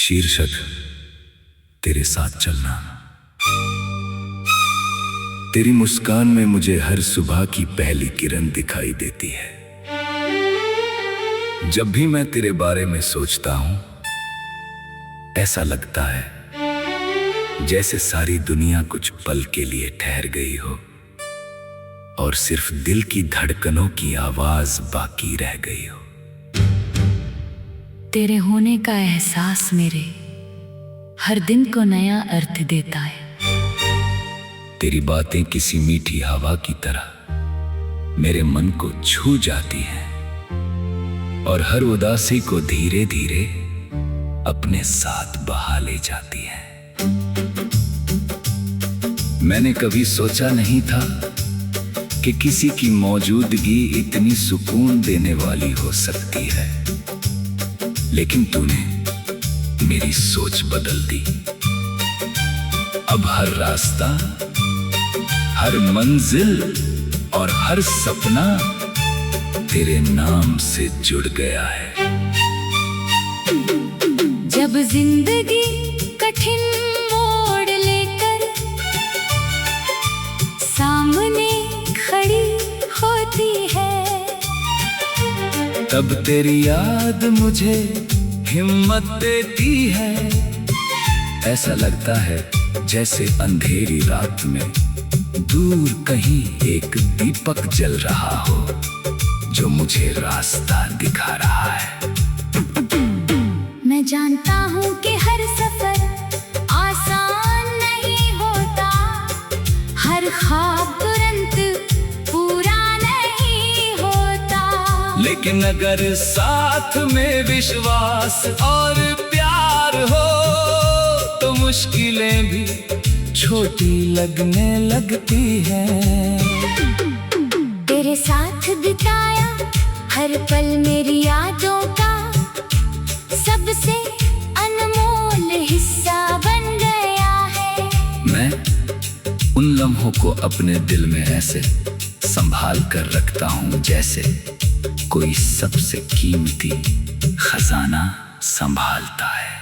शीर्षक तेरे साथ चलना। तेरी मुस्कान में मुझे हर सुबह की पहली किरण दिखाई देती है। जब भी मैं तेरे बारे में सोचता हूं, ऐसा लगता है जैसे सारी दुनिया कुछ पल के लिए ठहर गई हो और सिर्फ दिल की धड़कनों की आवाज बाकी रह गई हो। तेरे होने का एहसास मेरे हर दिन को नया अर्थ देता है। तेरी बातें किसी मीठी हवा की तरह मेरे मन को छू जाती हैं और हर उदासी को धीरे धीरे अपने साथ बहा ले जाती हैं। मैंने कभी सोचा नहीं था कि किसी की मौजूदगी इतनी सुकून देने वाली हो सकती है, लेकिन तूने मेरी सोच बदल दी। अब हर रास्ता, हर मंजिल और हर सपना तेरे नाम से जुड़ गया है। जब जिंदगी कठिन मोड़ लेकर सामने खड़ी होती है, तब तेरी याद मुझे हिम्मत देती है। ऐसा लगता है जैसे अंधेरी रात में दूर कहीं एक दीपक जल रहा हो जो मुझे रास्ता दिखा रहा है। मैं जानता हूँ कि हर सफर आसान नहीं होता, हर ख्वाब तुरंत पूरा नहीं होता, लेकिन अगर साथ में विश्वास और प्यार हो तो मुश्किलें भी छोटी लगने लगती हैं। तेरे साथ बिताया हर पल मेरी यादों का सबसे अनमोल हिस्सा बन गया है। मैं उन लम्हों को अपने दिल में ऐसे संभाल कर रखता हूँ जैसे कोई सबसे कीमती खजाना संभालता है।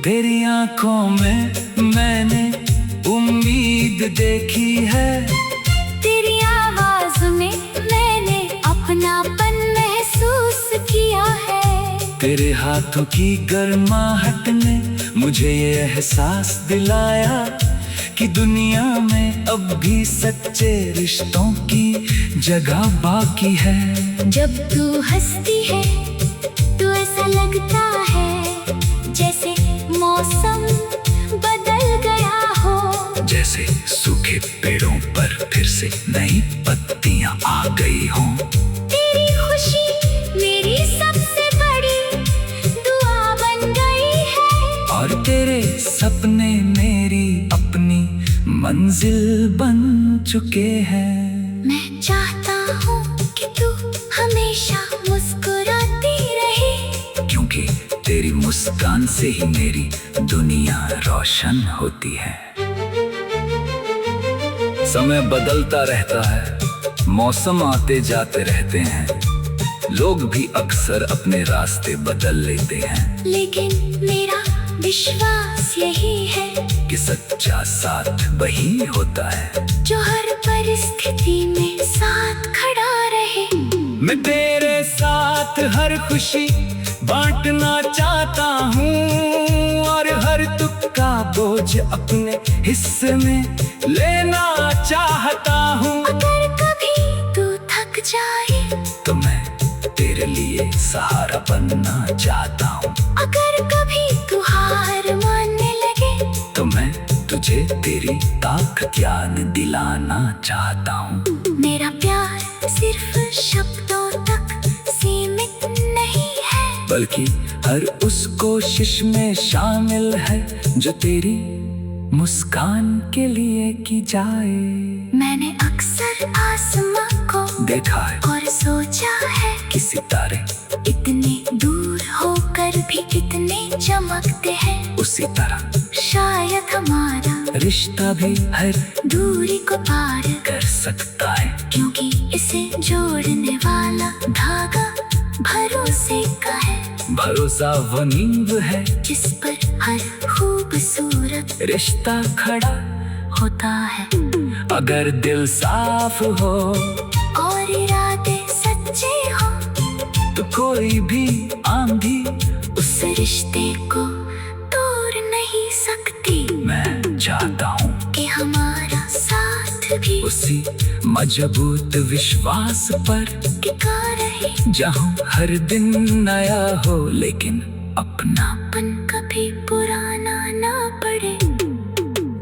तेरी आंखों में मैंने उम्मीद देखी है, तेरी आवाज में मैंने अपनापन महसूस किया है, तेरे हाथों की गर्माहट ने मुझे ये एहसास दिलाया कि दुनिया में अब भी सच्चे रिश्तों की जगह बाकी है। जब तू हंसती है तो ऐसा लगता है जैसे मौसम बदल गया हो, जैसे सूखे पेड़ों पर फिर से नई पत्तियां आ गई हों। तेरी खुशी मेरी सबसे बड़ी दुआ बन गई है और तेरे सपने मेरी अपनी मंजिल बन चुके हैं। मैं चाहता हूँ कि तू हमेशा मुस्कुराती रहे, क्योंकि तेरी मुस्कान से ही मेरी दुनिया रोशन होती है। समय बदलता रहता है, मौसम आते जाते रहते हैं, लोग भी अक्सर अपने रास्ते बदल लेते हैं, लेकिन मेरा विश्वास यही है कि सच्चा साथ वही होता है जो हर परिस्थिति में साथ खड़ा रहे। मैं तेरे साथ हर खुशी बांटना चाहता हूँ और हर दुख का बोझ अपने हिस्से में लेना चाहता हूँ। अगर कभी तू थक जाए तो मैं तेरे लिए सहारा बनना चाहता हूँ। अगर कभी तू हार मानने लगे तो मैं तुझे तेरी ताकत याद दिलाना चाहता हूँ। मेरा प्यार सिर्फ शब्दों तक सीमित नहीं है, बल्कि हर उस कोशिश में शामिल है जो तेरी मुस्कान के लिए की जाए। मैंने अक्सर आसमां को देखा है और सोचा है कि सितारे इतने दूर होकर भी कितने चमकते हैं, उसी तरह शायद हमारा रिश्ता भी हर दूरी को पार कर सकता है, क्योंकि इसे जोड़ने वाला धागा भरोसा वो नींव है जिस पर हर खूबसूरत रिश्ता खड़ा होता है। अगर दिल साफ हो और इरादे सच्चे हो तो कोई भी आंधी उस रिश्ते को तोड़ नहीं सकती। मैं चाहता हूँ कि हमारा साथ भी उसी मजबूत विश्वास पर टिका रहे, जहाँ हर दिन नया हो लेकिन अपना अपन कभी पुराना ना पड़े।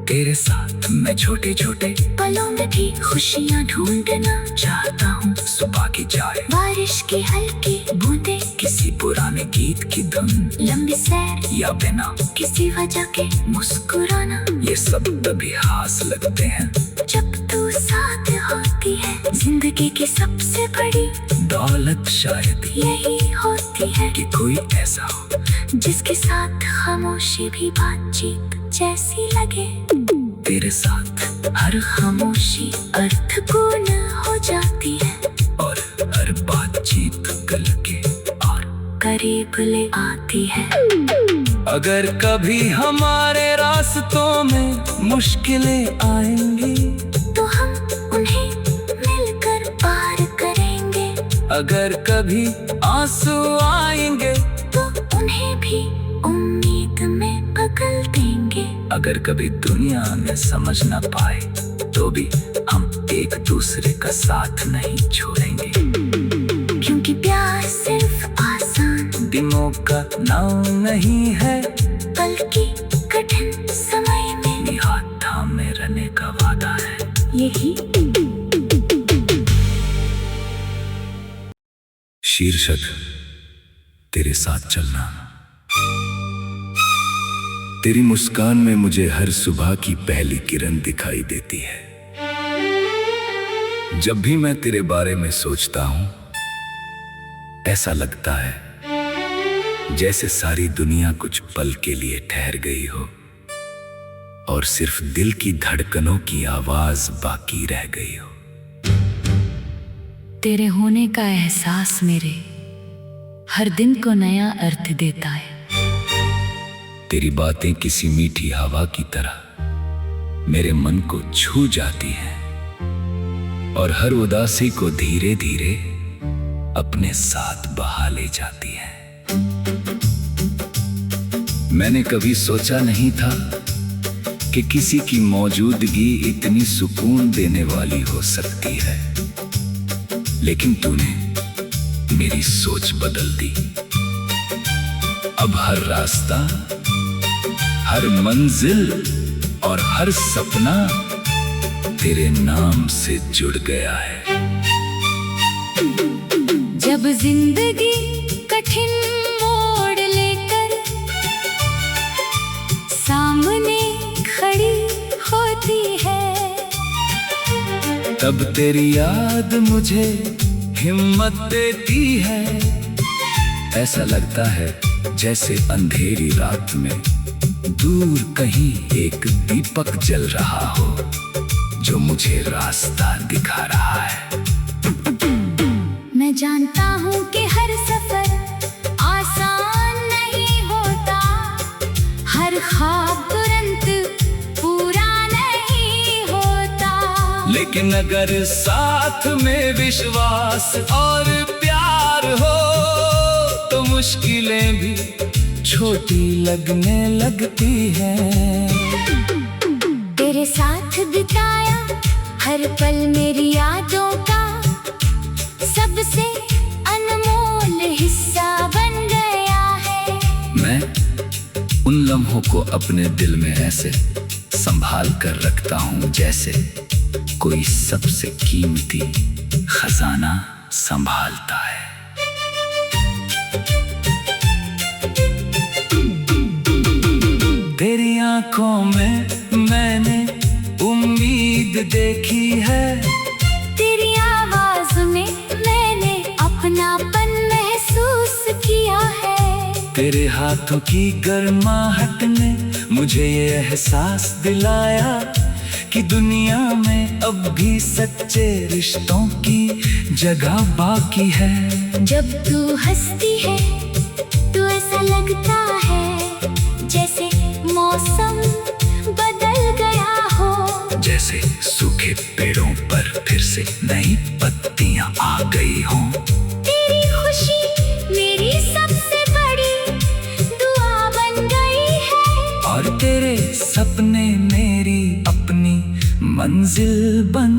तेरे साथ मैं छोटे छोटे पलों में भी खुशियाँ ढूंढना चाहता हूँ। सुबह की चाय, बारिश की हल्की बूंदे, किसी पुराने गीत की धुन, लंबी सैर या बिना किसी वजह के मुस्कुराना। ये सब तभी खास लगते हैं जब तू साथ होती है, जिंदगी की सबसे बड़ी दौलत शायद यही होती है कि कोई ऐसा हो जिसके साथ खामोशी भी बातचीत जैसी लगे। तेरे साथ हर खामोशी अर्थपूर्ण हो जाती है और हर बातचीत कल के और करीब ले आती है। अगर कभी हमारे रास्तों में मुश्किलें आएंगी तो हम उन्हें मिलकर पार करेंगे। अगर कभी आंसू आएंगे तो उन्हें भी उम्मीद में बदल देंगे। अगर कभी दुनिया में समझ न पाए तो भी हम एक दूसरे का साथ नहीं छोड़ेंगे, क्योंकि प्यार सिर्फ आसान दिनों का नाम नहीं है बल्कि कठिन समय में हाथ थामे रहने का वादा है। यही शीर्षक तेरे साथ चलना। तेरी मुस्कान में मुझे हर सुबह की पहली किरण दिखाई देती है। जब भी मैं तेरे बारे में सोचता हूं, ऐसा लगता है जैसे सारी दुनिया कुछ पल के लिए ठहर गई हो और सिर्फ दिल की धड़कनों की आवाज बाकी रह गई हो। तेरे होने का एहसास मेरे हर दिन को नया अर्थ देता है। तेरी बातें किसी मीठी हवा की तरह मेरे मन को छू जाती हैं और हर उदासी को धीरे धीरे अपने साथ बहा ले जाती हैं। मैंने कभी सोचा नहीं था कि किसी की मौजूदगी इतनी सुकून देने वाली हो सकती है, लेकिन तूने मेरी सोच बदल दी। अब हर रास्ता, हर मंजिल और हर सपना तेरे नाम से जुड़ गया है। जब जिंदगी कठिन मोड़ लेकर सामने खड़ी होती है, तब तेरी याद मुझे हिम्मत देती है। ऐसा लगता है जैसे अंधेरी रात में दूर कहीं एक दीपक जल रहा हो जो मुझे रास्ता दिखा रहा है। मैं जानता हूँ कि हर सफर आसान नहीं होता, हर ख्वाब तुरंत पूरा नहीं होता, लेकिन अगर साथ में विश्वास और प्यार हो तो मुश्किलें भी छोटी लगने लगती हैं। तेरे साथ बिताया हर पल मेरी यादों का सबसे अनमोल हिस्सा बन गया है। मैं उन लम्हों को अपने दिल में ऐसे संभाल कर रखता हूँ जैसे कोई सबसे कीमती खजाना संभालता है। तेरी आंखों में मैंने उम्मीद देखी है, तेरी आवाज में मैंने अपनापन महसूस किया है। तेरे हाथों की गर्माहट ने मुझे ये एहसास दिलाया कि दुनिया में अब भी सच्चे रिश्तों की जगह बाकी है। जब तू हंसती है तो लगता है जैसे मौसम बदल गया हो। जैसे सूखे पेड़ों पर फिर से नई पत्तियां आ गई हों। तेरी खुशी मेरी सबसे बड़ी दुआ बन गई है। और तेरे सपने मेरी अपनी मंजिल बन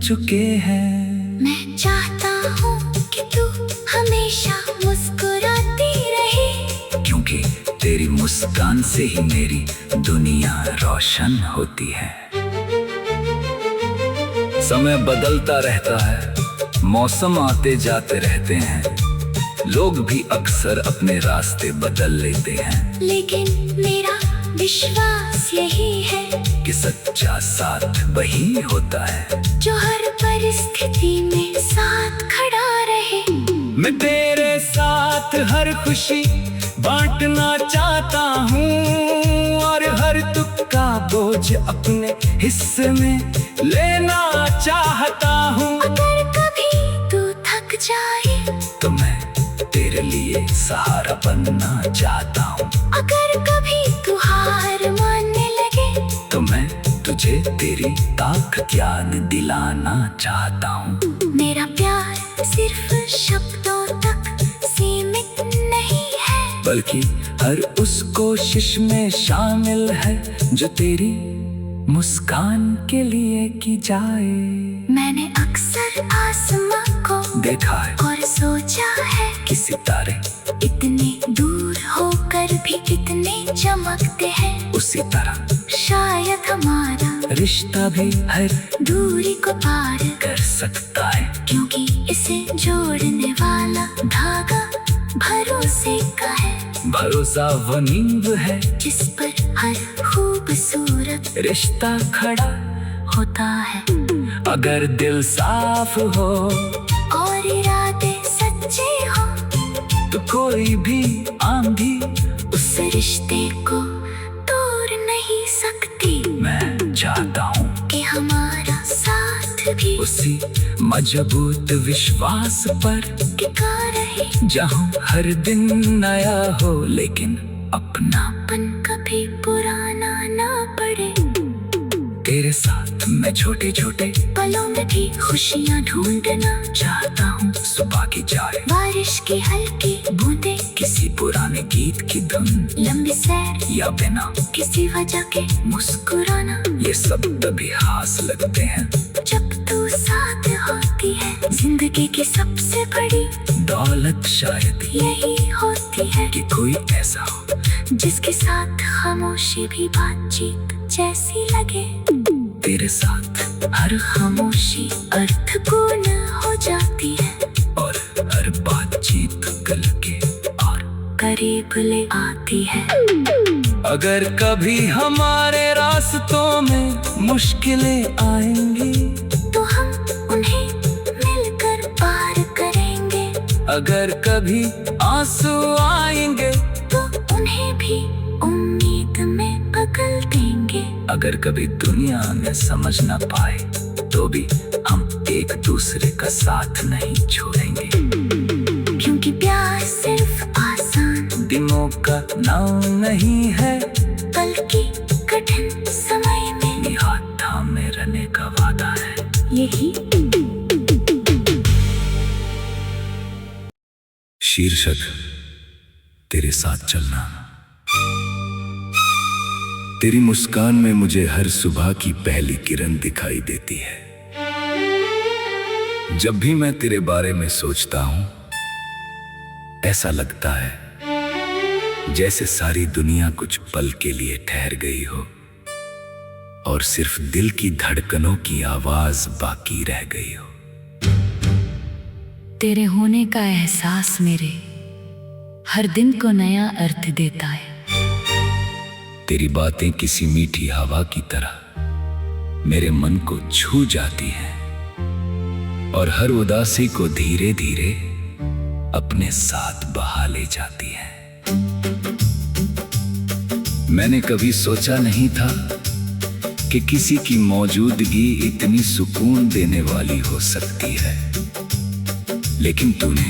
चुके हैं। मैं चाहता हूँ कि तू हमेशा मुस्कुराती रहे, क्योंकि तेरी मुस्कान से ही मेरी दुनिया रोशन होती है। समय बदलता रहता है, मौसम आते जाते रहते हैं, लोग भी अक्सर अपने रास्ते बदल लेते हैं। लेकिन मेरा विश्वास यही है कि सच्चा साथ वही होता है जो हर परिस्थिति में साथ खड़ा रहे। मैं तेरे साथ हर खुशी बांटना चाहता हूँ और हर दुख का बोझ अपने हिस्से में लेना चाहता हूँ। अगर कभी तू थक जाए तो मैं तेरे लिए सहारा बनना चाहता हूँ। अगर कभी तू हार मानने लगे तो मैं तुझे तेरी ताकत याद दिलाना चाहता हूँ। मेरा प्यार सिर्फ शब्दों तक सीमित नहीं है, बल्कि हर उस कोशिश में शामिल है जो तेरी मुस्कान के लिए की जाए। मैंने अक्सर आसमां को देखा है और सोचा है कि सितारे इतने दूर होकर भी कितने चमकते हैं। उसी तरह शायद हमारा रिश्ता भी हर दूरी को पार कर सकता है, क्योंकि इसे जोड़ने वाला धागा भरोसे का है। भरोसा वो नींव है जिस पर हर खूबसूरत रिश्ता खड़ा होता है। अगर दिल साफ हो और इरादे सच्चे हो तो कोई भी आंधी उस रिश्ते को तोड़ नहीं सकती। मैं चाहता हूँ कि हमारा साथ भी उसी मजबूत विश्वास पर टिका रहे, जहाँ हर दिन नया हो लेकिन अपना। अपन कभी पुराना ना पड़े। तेरे साथ मैं छोटे छोटे पलों में भी खुशियाँ ढूंढना चाहता हूँ। सुबह की चाय, बारिश की हल्की बूंदे, किसी पुराने गीत की धुन, लंबी सैर या बिना किसी वजह के मुस्कुराना। ये सब तभी खास लगते हैं जब तू साथ होती है। जिंदगी की सबसे बड़ी दौलत शायद यही होती है कि कोई ऐसा हो जिसके साथ खामोशी भी बातचीत जैसी लगे। तेरे साथ हर खामोशी अर्थपूर्ण हो जाती है और हर बातचीत गल के और करीब ले आती है। अगर कभी हमारे रास्तों में मुश्किलें आएंगी तो हम उन्हें मिलकर पार करेंगे। अगर कभी आंसू आएंगे तो उन्हें भी उम्मीद में बदल देंगे। अगर कभी दुनिया में समझ न पाए तो भी हम एक दूसरे का साथ नहीं छोड़ेंगे, क्योंकि प्यार सिर्फ आसान दिनों का नाम नहीं है, बल्कि कठिन समय में हाथ थामे रहने का वादा है। यही शीर्षक तेरे साथ चलना। तेरी मुस्कान में मुझे हर सुबह की पहली किरण दिखाई देती है। जब भी मैं तेरे बारे में सोचता हूं ऐसा लगता है जैसे सारी दुनिया कुछ पल के लिए ठहर गई हो और सिर्फ दिल की धड़कनों की आवाज बाकी रह गई हो। तेरे होने का एहसास मेरे हर दिन को नया अर्थ देता है। तेरी बातें किसी मीठी हवा की तरह मेरे मन को छू जाती हैं और हर उदासी को धीरे धीरे अपने साथ बहा ले जाती हैं। मैंने कभी सोचा नहीं था कि किसी की मौजूदगी इतनी सुकून देने वाली हो सकती है, लेकिन तूने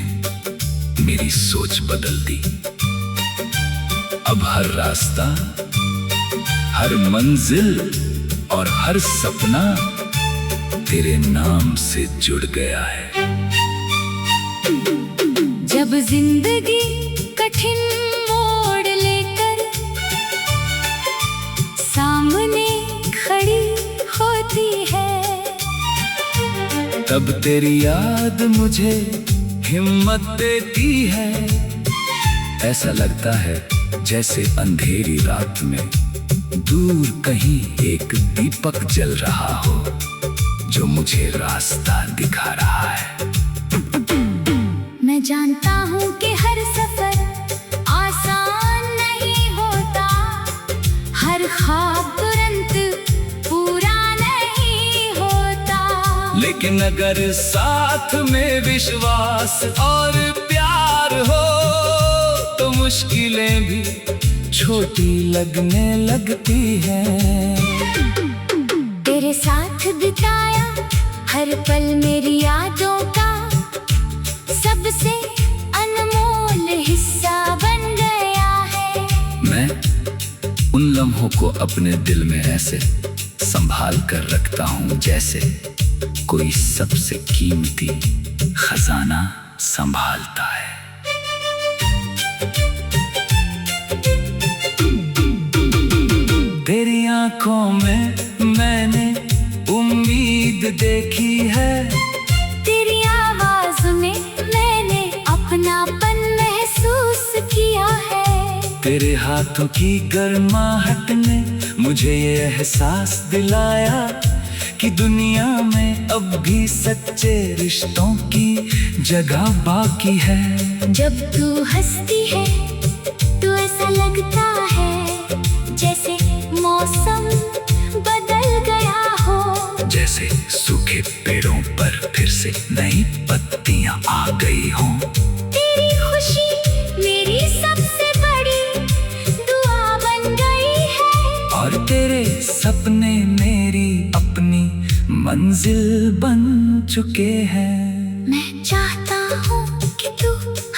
मेरी सोच बदल दी। अब हर रास्ता, हर मंजिल और हर सपना तेरे नाम से जुड़ गया है। जब जिंदगी कठिन मोड़ लेकर सामने खड़ी होती है, तब तेरी याद मुझे हिम्मत देती है। ऐसा लगता है जैसे अंधेरी रात में दूर कहीं एक दीपक जल रहा हो, जो मुझे रास्ता दिखा रहा है। मैं जानता हूँ कि हर सफर आसान नहीं होता, हर ख्वाब तुरंत पूरा नहीं होता, लेकिन अगर साथ में विश्वास और प्यार हो तो मुश्किलें भी छोटी लगने लगती हैं। तेरे साथ बिताया हर पल मेरी यादों का सबसे अनमोल हिस्सा बन गया है। मैं उन लम्हों को अपने दिल में ऐसे संभाल कर रखता हूँ जैसे कोई सबसे कीमती खजाना संभालता है। तेरी आंखों में मैंने उम्मीद देखी है, तेरी आवाज में मैंने अपनापन महसूस किया है, तेरे हाथों की गर्माहट ने मुझे ये एहसास दिलाया कि दुनिया में अब भी सच्चे रिश्तों की जगह बाकी है। जब तू हंसती है तो ऐसा लगता है जैसे मौसम बदल गया हो, जैसे सूखे पेड़ों पर फिर से नई पत्तियां आ गई हों। तेरी खुशी मेरी सबसे बड़ी दुआ बन गई है, और तेरे सपने मेरी अपनी मंजिल बन चुके हैं। मैं चाहता हूँ कि तू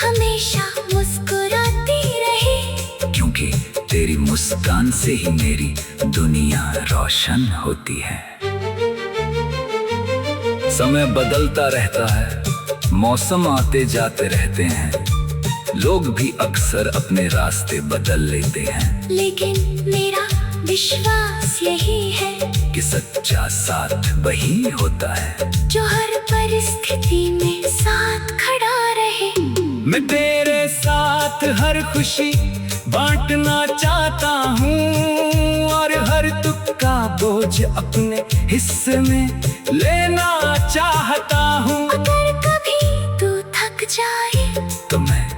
हमेशा मुस्कुराती रहे, क्योंकि तेरी मुस्कान से ही मेरी दुनिया रोशन होती है। समय बदलता रहता है, मौसम आते जाते रहते हैं, लोग भी अक्सर अपने रास्ते बदल लेते हैं, लेकिन मेरा विश्वास यही है कि सच्चा साथ वही होता है जो हर परिस्थिति में साथ खड़ा रहे। मैं तेरे साथ हर खुशी बांटना चाहता हूँ और हर दुख का बोझ अपने हिस्से में लेना चाहता हूँ। अगर कभी तू थक जाए तो मैं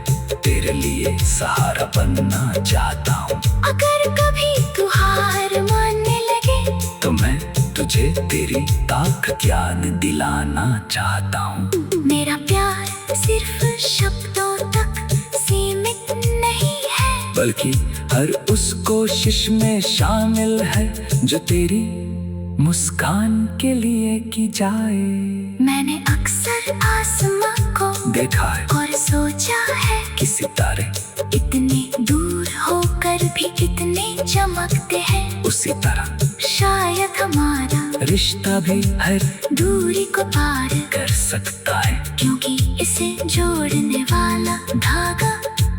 तेरे लिए सहारा बनना चाहता हूँ, अगर कभी तू हार मानने लगे तो मैं तुझे तेरी ताकत याद दिलाना चाहता हूँ। मेरा प्यार सिर्फ शब्दों तक सीमित नहीं है, बल्कि हर उस कोशिश में शामिल है जो तेरी मुस्कान के लिए की जाए। मैंने अक्सर आसमां को देखा है और सोचा है कि सितारे इतने दूर होकर भी कितने चमकते हैं, उसी तरह शायद हमारा रिश्ता भी हर दूरी को पार कर सकता है, क्योंकि इसे जोड़ने वाला धागा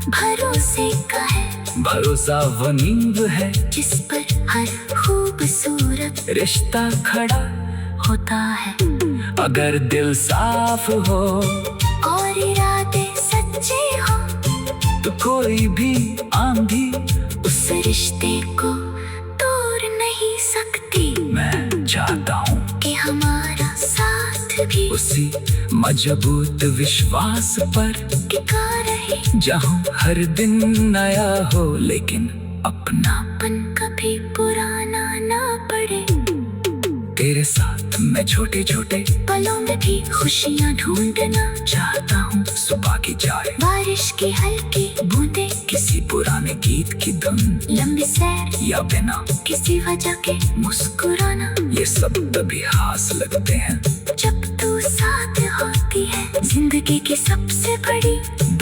भरोसे का है। भरोसा वो नींव है जिस पर हर खूबसूरत रिश्ता खड़ा होता है। अगर दिल साफ हो और इरादे सच्चे हो तो कोई भी आंधी उस रिश्ते को तोड़ नहीं सकती। मैं चाहता हूँ कि हमारा साथ भी उसी मजबूत विश्वास पर टिका रहे, जहाँ हर दिन नया हो लेकिन अपना अपन कभी पुराना ना पड़े। तेरे साथ मैं छोटे छोटे पलों में भी खुशियाँ ढूंढना चाहता हूँ। सुबह की चाय, बारिश की हल्की बूंदे, किसी पुराने गीत की धुन, लंबी सैर या बिना किसी वजह के मुस्कुराना, ये सब तभी खास लगते हैं जब तू साथ होती है। जिंदगी की सबसे बड़ी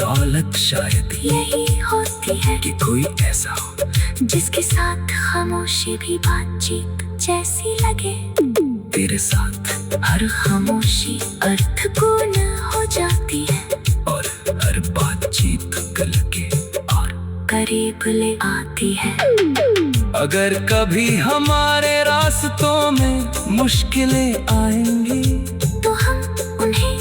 दौलत शायद यही होती है कि कोई ऐसा हो जिसके साथ खामोशी भी बातचीत जैसी लगे। तेरे साथ, हर खामोशी अर्थपूर्ण हो जाती है और हर बातचीत कल के और करीब ले आती है। अगर कभी हमारे रास्तों में मुश्किलें आएंगी तो हम उन्हें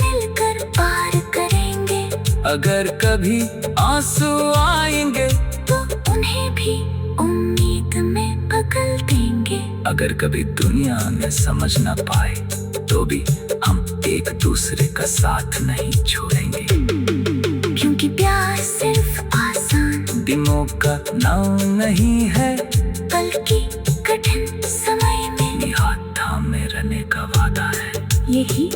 मिलकर पार करेंगे। अगर कभी आंसू आएंगे तो उन्हें भी उम्मीद में बदल देंगे। अगर कभी दुनिया में समझ न पाए तो भी हम एक दूसरे का साथ नहीं छोड़ेंगे। क्योंकि प्यार सिर्फ आसान दिनों का नाम नहीं है, बल्कि कठिन समय में हाथ थामे रहने का वादा है। यही